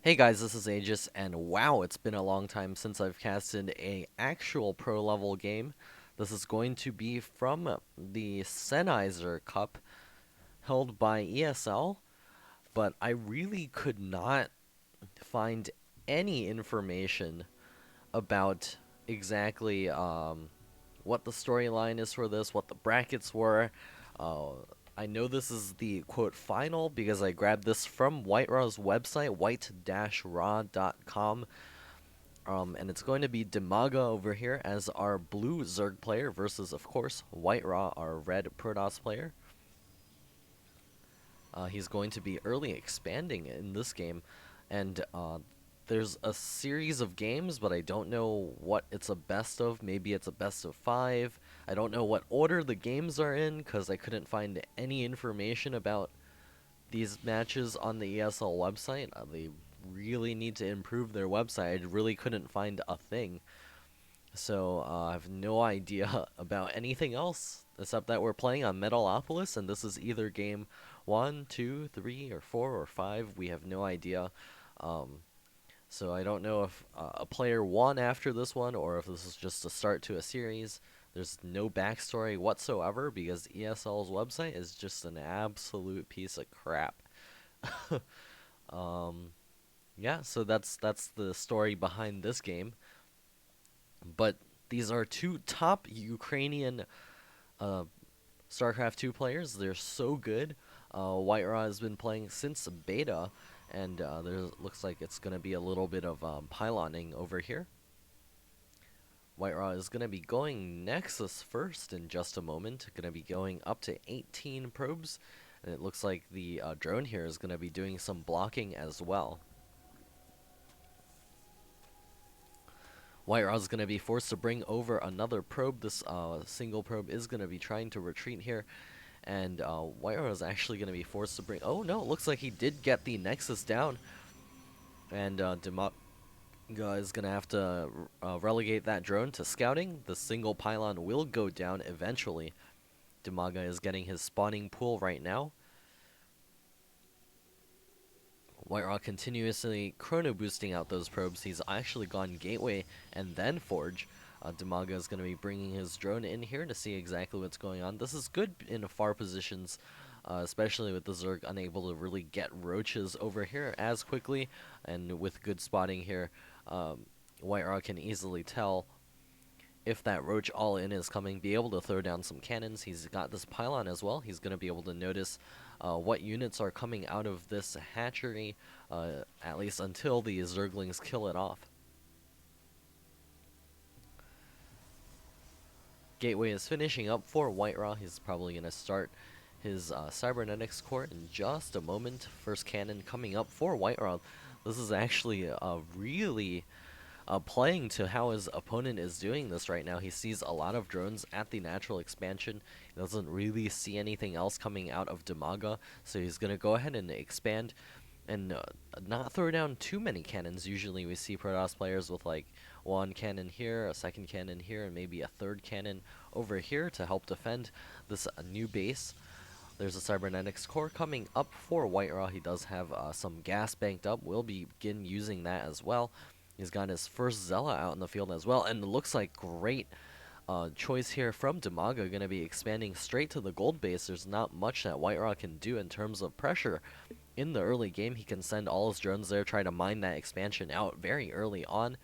Hey guys, this is Aegis, and wow, it's been a long time since I've casted a actual pro level game. This is going to be from the Sennheiser Cup held by ESL, but I really could not find any information about exactly what the storyline is for this, what the brackets were. Uh, I know this is the quote final because I grabbed this from WhiteRa's website, white-ra.com. And it's going to be Dimaga over here as our blue Zerg player versus, of course, WhiteRa, our red Protoss player. He's going to be early expanding in this game, and there's a series of games, but I don't know what it's a best of. Maybe it's a best of 5. I don't know what order the games are in because I couldn't find any information about these matches on the ESL website. They really need to improve their website. I really couldn't find a thing. So I have no idea about anything else except that we're playing on Metalopolis, and this is either game 1, 2, 3, or 4, or 5. We have no idea. Um, so I don't know if a player won after this one, or if this is just a start to a series. There's no backstory whatsoever because ESL's website is just an absolute piece of crap. um, yeah, so that's the story behind this game. But these are two top Ukrainian uh, StarCraft 2 players. They're so good. WhiteRa has been playing since beta, and there looks like it's going to be a little bit of pyloning over here. WhiteRa is going to be going Nexus first in just a moment. Going to be going up to 18 probes, and it looks like the drone here is going to be doing some blocking as well. WhiteRa is going to be forced to bring over another probe. This single probe is going to be trying to retreat here. And WhiteRa is actually going to be forced to bring... Oh, no, it looks like he did get the Nexus down. And Dimaga is going to have to relegate that drone to scouting. The single pylon will go down eventually. Dimaga is getting his spawning pool right now. WhiteRa continuously chrono boosting out those probes. He's actually gone Gateway and then Forge. Dimaga is going to be bringing his drone in here to see exactly what's going on. This is good in far positions, especially with the Zerg unable to really get roaches over here as quickly. And with good spotting here, WhiteRa can easily tell if that roach all in is coming, be able to throw down some cannons. He's got this pylon as well. He's going to be able to notice what units are coming out of this hatchery, at least until the Zerglings kill it off. Gateway is finishing up for WhiteRa. He's probably going to start his cybernetics core in just a moment. First cannon coming up for WhiteRa. This is actually a really playing to how his opponent is doing this right now. He sees a lot of drones at the natural expansion. He doesn't really see anything else coming out of Dimaga, so he's going to go ahead and expand and not throw down too many cannons. Usually we see Protoss players with like one cannon here, a second cannon here, and maybe a third cannon over here to help defend this new base. There's a cybernetics core coming up for WhiteRa. He does have some gas banked up. We'll begin using that as well. He's got his first Zella out in the field as well, and it looks like great choice here from Dimaga. Going to be expanding straight to the gold base. There's not much that WhiteRa can do in terms of pressure. In the early game, he can send all his drones there, try to mine that expansion out very early on.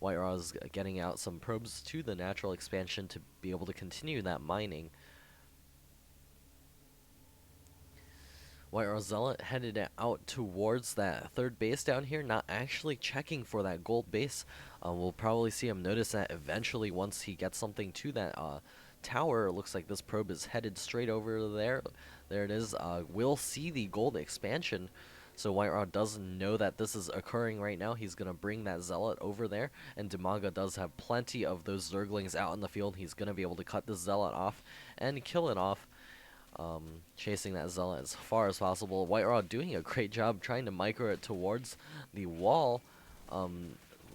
WhiteRa is getting out some probes to the natural expansion to be able to continue that mining. WhiteRa Zealot headed out towards that third base down here, not actually checking for that gold base. We'll probably see him notice that eventually once he gets something to that tower. It looks like this probe is headed straight over there. There it is. We'll see the gold expansion. So WhiteRa doesn't know that this is occurring right now. He's going to bring that Zealot over there. And Dimaga does have plenty of those Zerglings out in the field. He's going to be able to cut this Zealot off and kill it off. Chasing that Zealot as far as possible. WhiteRa doing a great job trying to micro it towards the wall.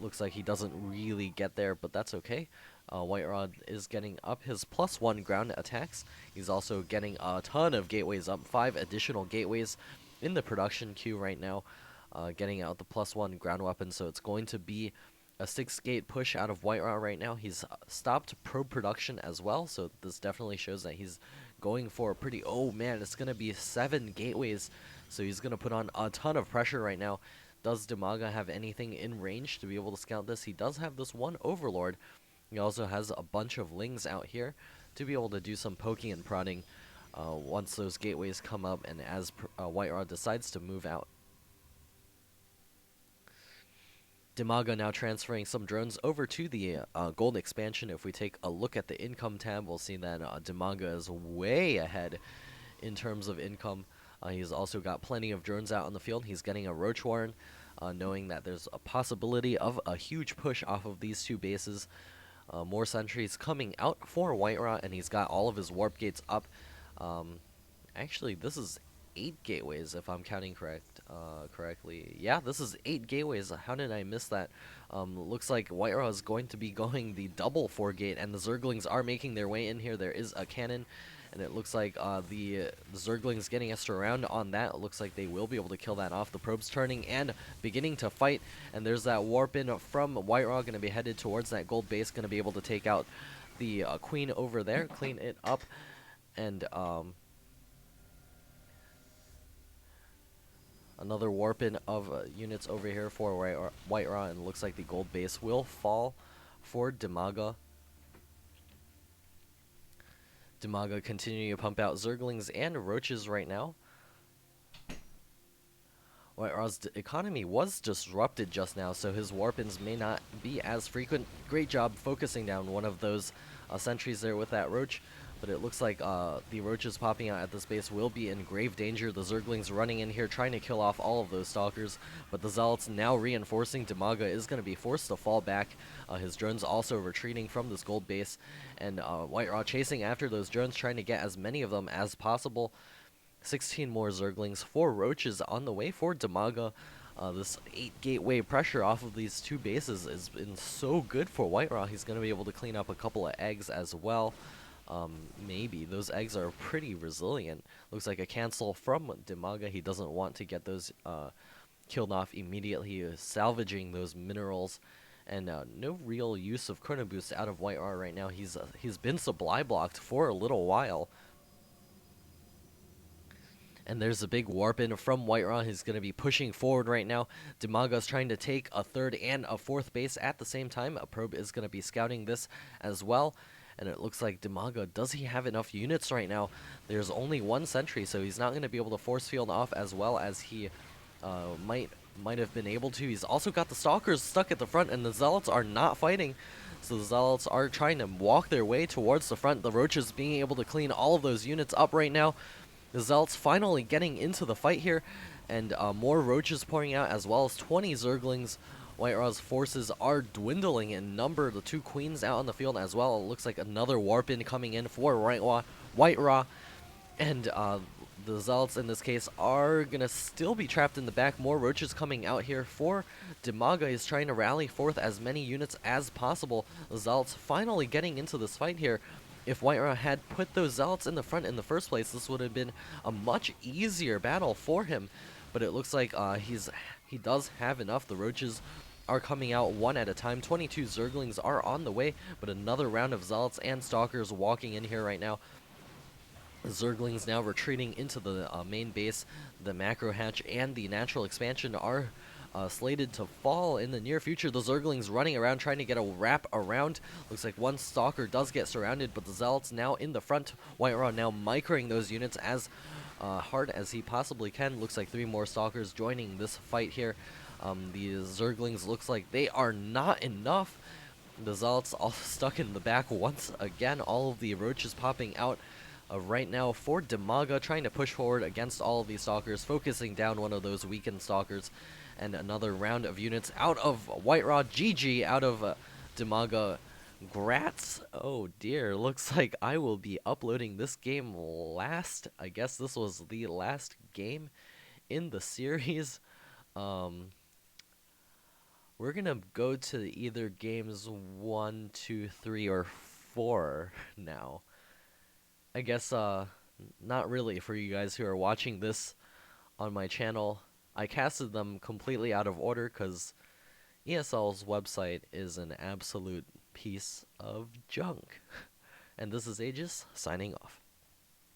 Looks like he doesn't really get there, but that's okay. WhiteRa is getting up his +1 ground attacks. He's also getting a ton of gateways up, 5 additional gateways in the production queue right now. getting out the +1 ground weapon, so it's going to be a 6-gate push out of WhiteRa right now. He's stopped probe production as well, so this definitely shows that he's going for a pretty... Oh man, it's going to be 7 gateways, so he's going to put on a ton of pressure right now. Does Dimaga have anything in range to be able to scout this? He does have this one Overlord. He also has a bunch of Lings out here to be able to do some poking and prodding once those gateways come up and as WhiteRa decides to move out. Dimaga now transferring some drones over to the gold expansion. If we take a look at the income tab, we'll see that Dimaga is way ahead in terms of income. He's also got plenty of drones out on the field. He's getting a Roach Warren, knowing that there's a possibility of a huge push off of these 2 bases. More sentries coming out for WhiteRa, and he's got all of his warp gates up. Actually, this is 8 gateways, if I'm counting correctly. Yeah, this is 8 gateways. How did I miss that? Looks like WhiteRa is going to be going the double 4-gate, and the Zerglings are making their way in here. There is a cannon, and it looks like the Zerglings getting a surround on that. It looks like they will be able to kill that off. The probe's turning and beginning to fight, and there's that warp in from WhiteRa, going to be headed towards that gold base, going to be able to take out the queen over there, clean it up, and another warp in of units over here for WhiteRa, and looks like the gold base will fall for Dimaga. Dimaga continuing to pump out Zerglings and Roaches right now. WhiteRa's economy was disrupted just now, so his warp-ins may not be as frequent. Great job focusing down one of those sentries there with that Roach. But it looks like the Roaches popping out at this base will be in grave danger. The Zerglings running in here trying to kill off all of those Stalkers. But the Zealots now reinforcing. Dimaga is going to be forced to fall back. His drones also retreating from this gold base. And WhiteRa chasing after those drones, trying to get as many of them as possible. 16 more Zerglings, 4 Roaches on the way for Dimaga. This 8 gateway pressure off of these 2 bases has been so good for WhiteRa. He's going to be able to clean up a couple of eggs as well. Maybe. Those eggs are pretty resilient. Looks like a cancel from Dimaga. He doesn't want to get those killed off immediately. He is salvaging those minerals. And no real use of Chrono Boost out of WhiteRa right now. He's been supply blocked for a little while. And there's a big warp in from WhiteRa. He's going to be pushing forward right now. Dimaga's trying to take a 3rd and a 4th base at the same time. A probe is going to be scouting this as well. And it looks like Dimaga, does he have enough units right now? There's only 1 sentry, so he's not going to be able to force field off as well as he might have been able to. He's also got the Stalkers stuck at the front, and the Zealots are not fighting. So the Zealots are trying to walk their way towards the front. The Roaches being able to clean all of those units up right now. The Zealots finally getting into the fight here, and more Roaches pouring out, as well as 20 Zerglings. WhiteRa's forces are dwindling in number. The 2 queens out on the field as well. It looks like another warp in coming in for WhiteRa. And the Zealots in this case are going to still be trapped in the back. More Roaches coming out here for Dimaga. He's trying to rally forth as many units as possible. The Zealots finally getting into this fight here. If WhiteRa had put those Zealots in the front in the first place, this would have been a much easier battle for him. But it looks like he does have enough. The Roaches are coming out one at a time. 22 Zerglings are on the way, but another round of Zealots and Stalkers walking in here right now. Zerglings now retreating into the main base. The macro hatch and the natural expansion are slated to fall in the near future. The Zerglings running around trying to get a wrap around. Looks like one Stalker does get surrounded, but the Zealots now in the front. WhiteRa now microing those units as hard as he possibly can. Looks like 3 more Stalkers joining this fight here. The Zerglings looks like they are not enough. The Zealots all stuck in the back once again. All of the Roaches popping out right now for Dimaga, trying to push forward against all of these Stalkers, focusing down one of those weakened Stalkers. And another round of units out of WhiteRa. GG out of Dimaga. Grats. Oh dear, looks like I will be uploading this game last. I guess this was the last game in the series. We're gonna go to either games 1, 2, 3, or 4 now. I guess not really for you guys who are watching this on my channel I casted them completely out of order because ESL's website is an absolute piece of junk. And this is Aegis signing off.